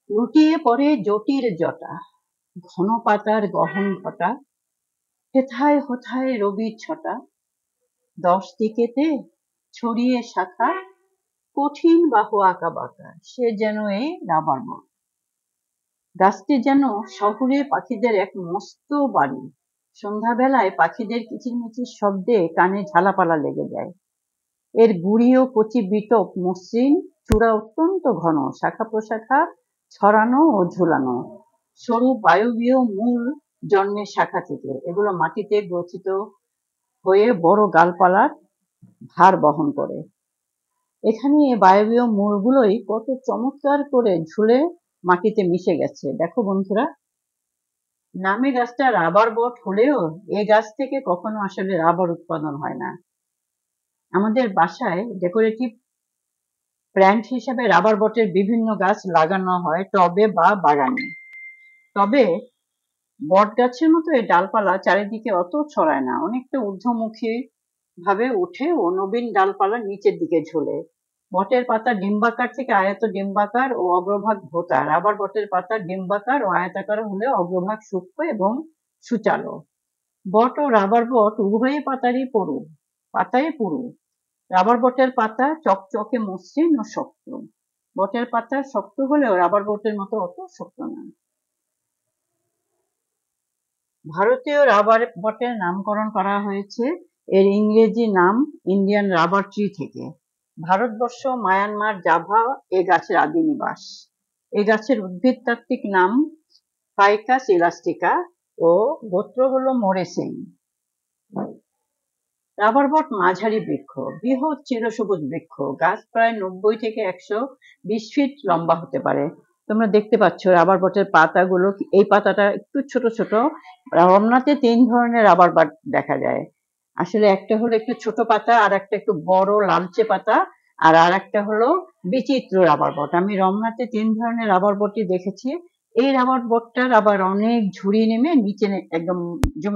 লুটিয়ে পড়ে জটির জটা, ঘন পাতার গহন ঘটা, হেথায় হোথায় রবির ছটা, 10 দিকেতে ছড়িয়ে শাখা, কঠিন বাহু আঁকা বাঁকা, সে যেন এই রাবার বন। গাছটি যেন শহুরে পাখিদের এক মস্ত বাড়ি। সন্ধ্যাবেলায় পাখিদের কিচিরমিচির শব্দে কানে ঝালাপালা লেগে যায়। এর গুড়ি ও কচি বিটপ মসৃণ, চূড়া অত্যন্ত ঘন, শাখা প্রশাখা ছড়ানো ও ঝুলানো। সরু বায়বীয় মূল জন্মে শাখা থেকে, এগুলো মাটিতে গ্রথিত হয়ে বড় গাছপালার ভার বহন করে। এখানে বায়বীয় মূলগুলোই কত চমৎকার করে ঝুলে মাটিতে মিশে গেছে। দেখো বন্ধুরা, নামে গাছটা রাবার বট হলেও এ গাছ থেকে কখনো আসলে রাবার উৎপাদন হয় না। আমাদের বাসায় ডেকোরেটিভ প্ল্যান্ট হিসেবে রাবার বটের বিভিন্ন গাছ লাগানো হয় টবে বা বাগানে। তবে বট গাছের মতো এই ডালপালা চারিদিকে অত ছড়ায় না, অনেকটা ঊর্ধ্বমুখী ভাবে উঠে ও নবীন ডালপালা নিচের দিকে ঝোলে। বটের পাতা ডিম্বাকার থেকে আয়ত ডিম্বাকার ও অগ্রভাগ ভোঁতা। রাবার বটের পাতা ডিম্বাকার ও আয়তাকার হলেও অগ্রভাগ সূক্ষ্ম এবং সূচালো। বট ও রাবার বট উভয় পাতায় পুরু। রাবার বটের পাতা চকচকে মসৃণ ও শক্ত। বটের পাতা শক্ত হলেও রাবার বটের মতো অত শক্ত না। ভারতীয় রাবার বটের নামকরণ করা হয়েছে এর ইংরেজি নাম ইন্ডিয়ান রাবার ট্রি থেকে। ভারতবর্ষ, মায়ানমার, জাভা এ গাছের আদি নিবাস। এ গাছের উদ্ভিদতাত্ত্বিক নাম ফাইকাস ইলাস্টিকা ও গোত্র হলো মোরেসেই। রাবার বট মাঝারি বৃক্ষ, বৃহৎ চিরসবুজ বৃক্ষ। গাছ প্রায় 90 থেকে 120 ফিট লম্বা হতে পারে। তোমরা দেখতে পাচ্ছ রাবার বটের পাতাগুলো, এই পাতাটা একটু ছোট ছোট। রমনাতে 3 ধরনের রাবার বট দেখা যায়। আসলে একটা হলো একটু ছোট পাতা, আর একটা একটু বড় লালচে পাতা, আর একটা হলো বিচিত্র রাবার বট। আমি রমনাতে 3 ধরনের রাবার বটই দেখেছি। এই রাবার বটটার আবার অনেক ঝুড়ি নেমে নিচে একদম জমে